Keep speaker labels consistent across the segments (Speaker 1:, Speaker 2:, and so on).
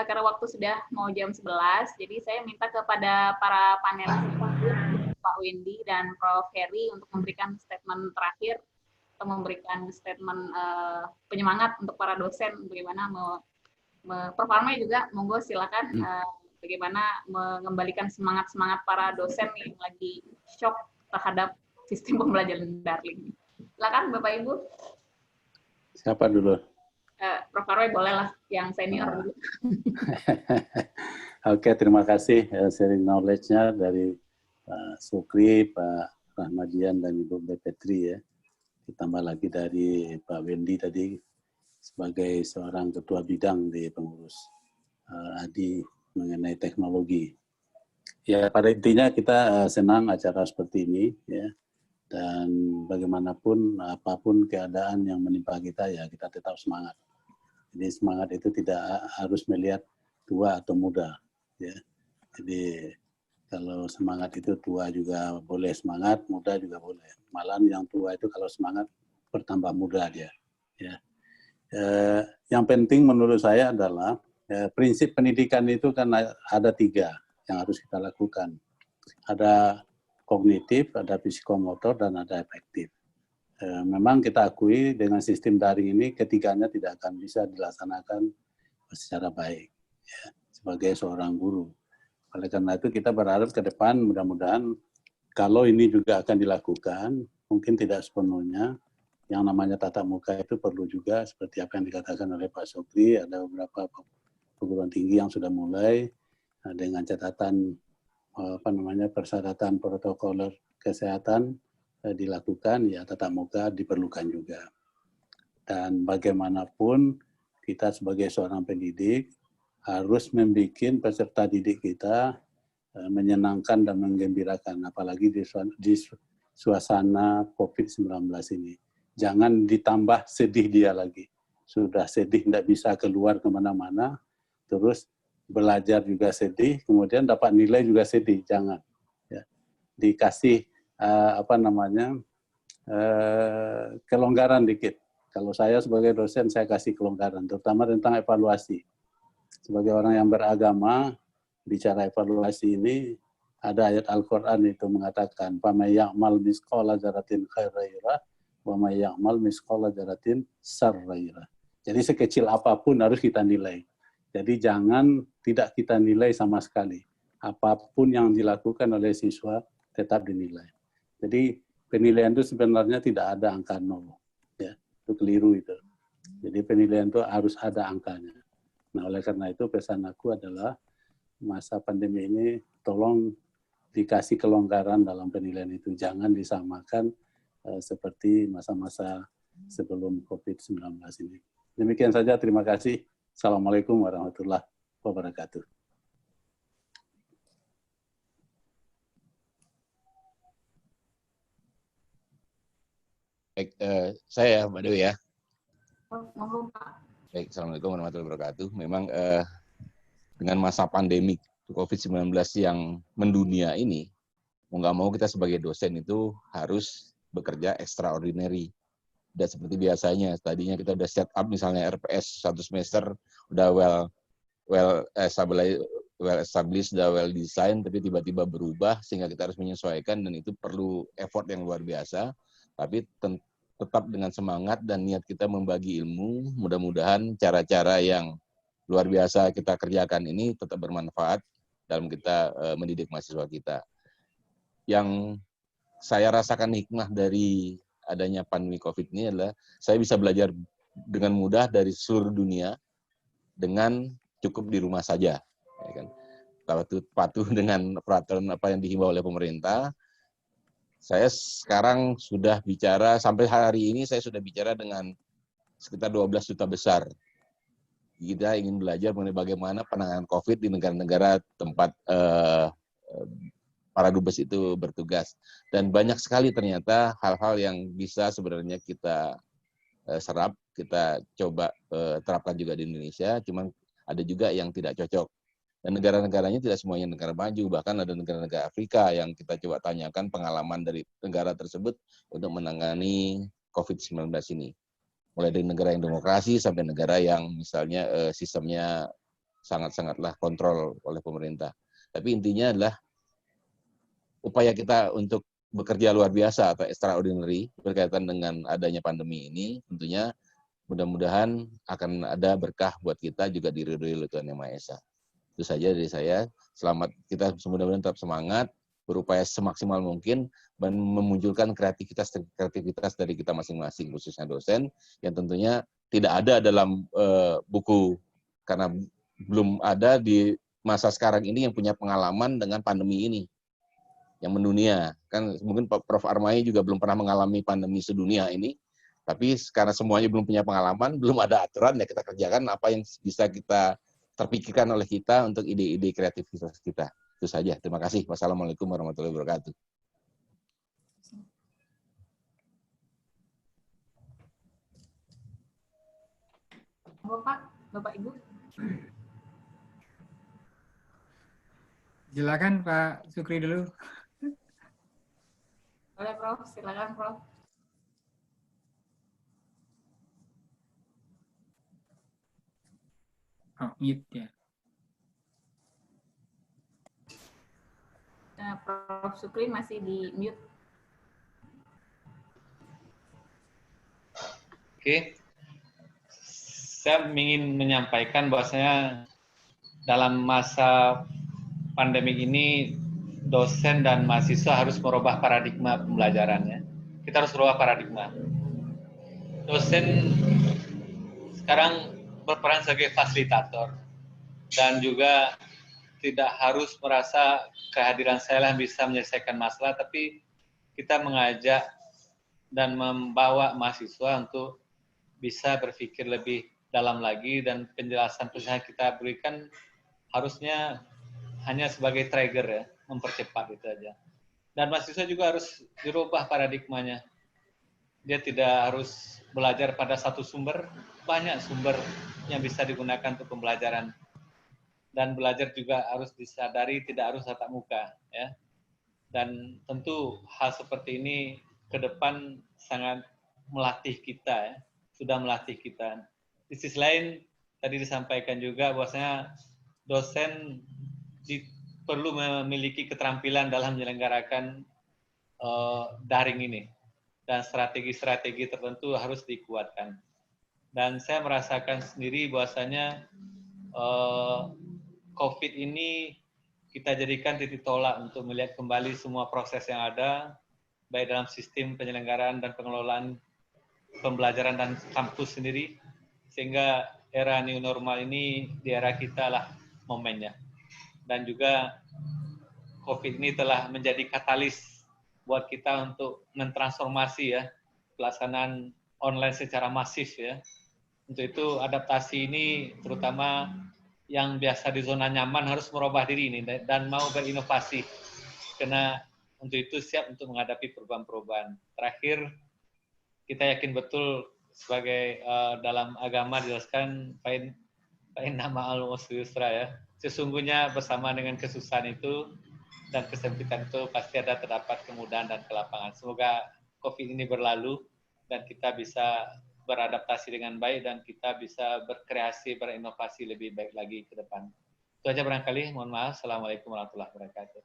Speaker 1: karena waktu sudah mau jam 11, jadi saya minta kepada para panelis, Pak Wendy dan Prof. Heri untuk memberikan statement terakhir, atau memberikan statement penyemangat untuk para dosen, bagaimana performanya juga, monggo silakan bagaimana mengembalikan semangat para dosen yang lagi shock terhadap sistem pembelajaran daring. Silakan Bapak Ibu.
Speaker 2: Siapa dulu?
Speaker 1: Prof. Arway boleh lah, yang senior dulu.
Speaker 2: Oke, terima kasih sharing knowledge-nya dari Pak Sukri, Pak Rahmadian, dan Ibu Petri ya. Ditambah lagi dari Pak Wendy tadi sebagai seorang ketua bidang di pengurus ADI mengenai teknologi. Ya, pada intinya kita senang acara seperti ini ya. Dan bagaimanapun apapun keadaan yang menimpa kita ya kita tetap semangat. Jadi semangat itu tidak harus melihat tua atau muda ya. Jadi kalau semangat itu tua juga boleh semangat, muda juga boleh. Malah yang tua itu kalau semangat bertambah muda dia ya. Yang penting menurut saya adalah prinsip pendidikan itu kan ada 3 yang harus kita lakukan. Ada kognitif, ada psikomotor, dan ada efektif. Memang kita akui dengan sistem daring ini ketiganya tidak akan bisa dilaksanakan secara baik ya, sebagai seorang guru. Oleh karena itu kita berharap ke depan mudah-mudahan kalau ini juga akan dilakukan, mungkin tidak sepenuhnya, yang namanya tatap muka itu perlu juga seperti apa yang dikatakan oleh Pak Sukri, ada beberapa perguruan tinggi yang sudah mulai dengan catatan persyaratan protokoler kesehatan dilakukan, ya tatap muka diperlukan juga. Dan bagaimanapun kita sebagai seorang pendidik harus membuat peserta didik kita menyenangkan dan menggembirakan, apalagi di suasana COVID-19 ini. Jangan ditambah sedih dia lagi. Sudah sedih, tidak bisa keluar kemana-mana, terus belajar juga sedih, kemudian dapat nilai juga sedih, jangan. Ya. Dikasih kelonggaran dikit. Kalau saya sebagai dosen, saya kasih kelonggaran, terutama tentang evaluasi. Sebagai orang yang beragama, bicara evaluasi ini, ada ayat Al-Quran itu mengatakan, فَمَنْ يَعْمَلْ مِثْقَالَ ذَرَّةٍ خَيْرًا يَرَهُ وَمَنْ يَعْمَلْ مِثْقَالَ ذَرَّةٍ شَرًّا يَرَهُ. Jadi sekecil apapun harus kita nilai. Jadi jangan tidak kita nilai sama sekali. Apapun yang dilakukan oleh siswa tetap dinilai. Jadi penilaian itu sebenarnya tidak ada angka 0. Ya, itu keliru itu. Jadi penilaian itu harus ada angkanya. Nah, oleh karena itu pesan aku adalah masa pandemi ini tolong dikasih kelonggaran dalam penilaian itu. Jangan disamakan seperti masa-masa sebelum COVID-19 ini. Demikian saja, terima kasih. Assalamualaikum warahmatullahi wabarakatuh.
Speaker 3: Baik, saya Mbak Dewi ya.
Speaker 1: Baik,
Speaker 3: Assalamualaikum warahmatullahi wabarakatuh. Memang dengan masa pandemi COVID-19 yang mendunia ini, mau nggak mau kita sebagai dosen itu harus bekerja extraordinary. Tidak seperti biasanya. Tadinya kita udah set up misalnya RPS 1 semester, udah well established, udah well design, tapi tiba-tiba berubah sehingga kita harus menyesuaikan, dan itu perlu effort yang luar biasa. Tapi tetap dengan semangat dan niat kita membagi ilmu, mudah-mudahan cara-cara yang luar biasa kita kerjakan ini tetap bermanfaat dalam kita mendidik mahasiswa kita. Yang saya rasakan hikmah dari adanya pandemi COVID ini adalah saya bisa belajar dengan mudah dari seluruh dunia dengan cukup di rumah saja. Ya kan? Patuh dengan peraturan apa yang dihimbau oleh pemerintah. Saya sekarang sudah bicara, sampai hari ini saya sudah bicara dengan sekitar 12 duta besar. Kita ingin belajar mengenai bagaimana penanganan COVID di negara-negara tempat para dubes itu bertugas. Dan banyak sekali ternyata hal-hal yang bisa sebenarnya kita serap, kita coba terapkan juga di Indonesia, cuman ada juga yang tidak cocok. Dan negara-negaranya tidak semuanya negara maju, bahkan ada negara-negara Afrika yang kita coba tanyakan pengalaman dari negara tersebut untuk menangani COVID-19 ini. Mulai dari negara yang demokrasi sampai negara yang misalnya sistemnya sangat-sangatlah kontrol oleh pemerintah. Tapi intinya adalah upaya kita untuk bekerja luar biasa atau extraordinary berkaitan dengan adanya pandemi ini, tentunya mudah-mudahan akan ada berkah buat kita juga diridhoi oleh Tuhan Yang Maha Esa. Itu saja dari saya. Selamat, kita mudah-mudahan tetap semangat, berupaya semaksimal mungkin dan memunculkan kreativitas dari kita masing-masing, khususnya dosen, yang tentunya tidak ada dalam buku, karena belum ada di masa sekarang ini yang punya pengalaman dengan pandemi ini yang mendunia. Kan mungkin Prof. Armai juga belum pernah mengalami pandemi sedunia ini, tapi karena semuanya belum punya pengalaman, belum ada aturan, ya kita kerjakan apa yang bisa kita terpikirkan oleh kita untuk ide-ide kreativitas kita. Itu saja. Terima kasih. Wassalamualaikum warahmatullahi wabarakatuh.
Speaker 1: Bapak Ibu.
Speaker 4: Silakan Pak Sukri dulu.
Speaker 1: Boleh Prof, silakan Prof.
Speaker 4: Oh, mute ya.
Speaker 1: Prof Sukri masih di mute.
Speaker 5: Oke, saya ingin menyampaikan bahwasanya dalam masa pandemi ini dosen dan mahasiswa harus merubah paradigma pembelajarannya. Kita harus merubah paradigma. Dosen sekarang berperan sebagai fasilitator dan juga tidak harus merasa kehadiran saya yang bisa menyelesaikan masalah, tapi kita mengajak dan membawa mahasiswa untuk bisa berpikir lebih dalam lagi, dan penjelasan yang kita berikan harusnya hanya sebagai trigger ya, mempercepat itu aja. Dan mahasiswa juga harus dirubah paradigmanya. Dia tidak harus belajar pada satu sumber, banyak sumber yang bisa digunakan untuk pembelajaran. Dan belajar juga harus disadari tidak harus tatap muka ya. Dan tentu hal seperti ini ke depan sangat melatih kita ya, sudah melatih kita. Di sisi lain tadi disampaikan juga bahwasanya dosen perlu memiliki keterampilan dalam menyelenggarakan daring ini, dan strategi-strategi tertentu harus dikuatkan. Dan saya merasakan sendiri bahwasanya COVID ini kita jadikan titik tolak untuk melihat kembali semua proses yang ada, baik dalam sistem penyelenggaraan dan pengelolaan pembelajaran dan kampus sendiri, sehingga era new normal ini di era kita lah momennya. Dan juga COVID ini telah menjadi katalis buat kita untuk mentransformasi ya, pelaksanaan online secara masif ya. Untuk itu adaptasi ini terutama yang biasa di zona nyaman harus merubah diri ini dan mau berinovasi, karena untuk itu siap untuk menghadapi perubahan-perubahan. Terakhir, kita yakin betul sebagai dalam agama dijelaskan pain nama al-usri yusra ya. Sesungguhnya bersama dengan kesusahan itu dan kesempitan itu pasti terdapat kemudahan dan kelapangan. Semoga COVID ini berlalu dan kita bisa beradaptasi dengan baik dan kita bisa berkreasi, berinovasi lebih baik lagi ke depan. Itu aja barangkali. Mohon maaf. Assalamualaikum warahmatullahi wabarakatuh.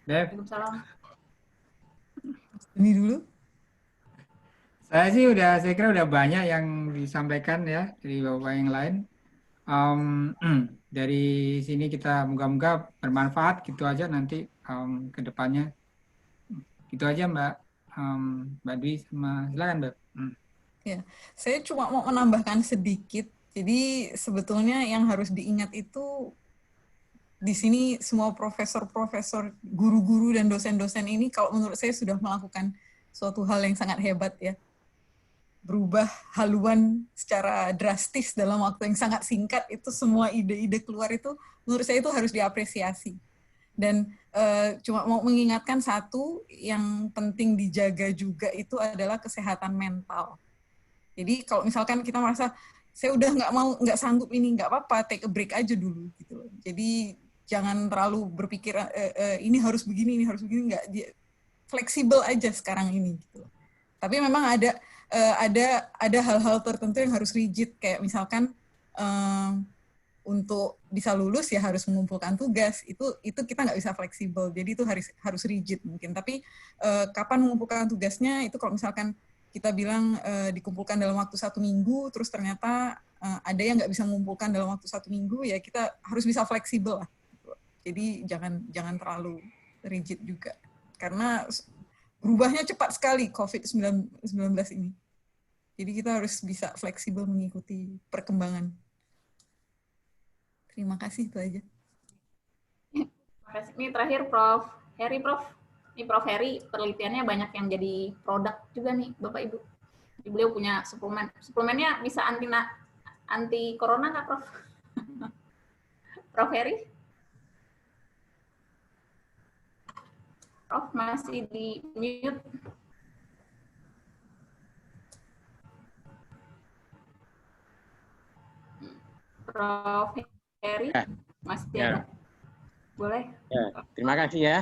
Speaker 1: Waalaikumsalam.
Speaker 6: Ini dulu.
Speaker 4: Saya kira udah banyak yang disampaikan ya dari Bapak yang lain. Dari sini kita moga-moga bermanfaat gitu aja nanti ke depannya. Gitu aja Mbak Dwi sama silakan Mbak.
Speaker 6: Ya, saya cuma mau menambahkan sedikit. Jadi sebetulnya yang harus diingat itu di sini semua profesor-profesor, guru-guru dan dosen-dosen ini kalau menurut saya sudah melakukan suatu hal yang sangat hebat ya. Berubah haluan secara drastis dalam waktu yang sangat singkat, itu semua ide-ide keluar itu menurut saya itu harus diapresiasi. Dan cuma mau mengingatkan satu yang penting dijaga juga itu adalah kesehatan mental. Jadi kalau misalkan kita merasa saya udah nggak sanggup ini, nggak apa-apa, take a break aja dulu gitu. Jadi jangan terlalu berpikir ini harus begini, nggak, fleksibel aja sekarang ini gitu. Tapi memang ada ada hal-hal tertentu yang harus rigid, kayak misalkan untuk bisa lulus ya harus mengumpulkan tugas, itu kita nggak bisa fleksibel, jadi itu harus rigid mungkin. Tapi kapan mengumpulkan tugasnya itu kalau misalkan kita bilang dikumpulkan dalam waktu 1 minggu, terus ternyata ada yang nggak bisa mengumpulkan dalam waktu 1 minggu, ya kita harus bisa fleksibel lah. Jadi jangan terlalu rigid juga, karena berubahnya cepat sekali COVID-19 ini. Jadi kita harus bisa fleksibel mengikuti perkembangan. Terima kasih, itu aja.
Speaker 1: Terima kasih. Ini terakhir Prof. Heri, Prof. Ini Prof. Heri, penelitiannya banyak yang jadi produk juga nih, Bapak Ibu. Jadi beliau punya suplemen. Suplemennya bisa anti corona nggak, Prof? Prof. Heri? Prof. masih di mute. Prof. Heri, masih ada? Boleh?
Speaker 7: Ya, terima kasih ya.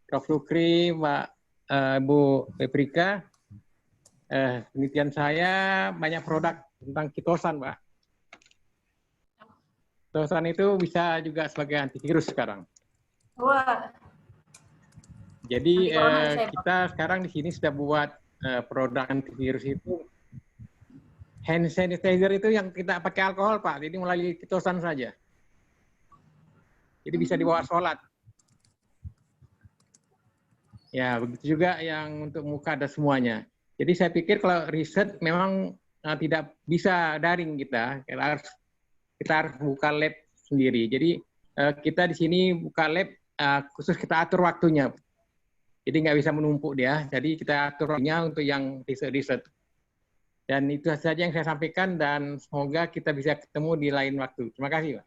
Speaker 7: Prof. Lukri, Mbak Bu Peprika, penelitian saya banyak produk tentang kitosan, Mbak. Kitosan itu bisa juga sebagai antivirus sekarang.
Speaker 1: Wah.
Speaker 7: Jadi kita sekarang di sini sudah buat produk antivirus itu. Hand sanitizer itu yang kita pakai alkohol, Pak. Jadi melalui kitosan saja. Jadi bisa dibawa sholat. Ya, begitu juga yang untuk muka ada semuanya. Jadi saya pikir kalau riset memang tidak bisa daring kita. Kita harus buka lab sendiri. Jadi kita di sini buka lab khusus kita atur waktunya. Jadi nggak bisa menumpuk dia. Jadi kita atur waktunya untuk yang riset. Dan itu saja yang saya sampaikan dan semoga kita bisa ketemu di lain waktu. Terima kasih, Pak.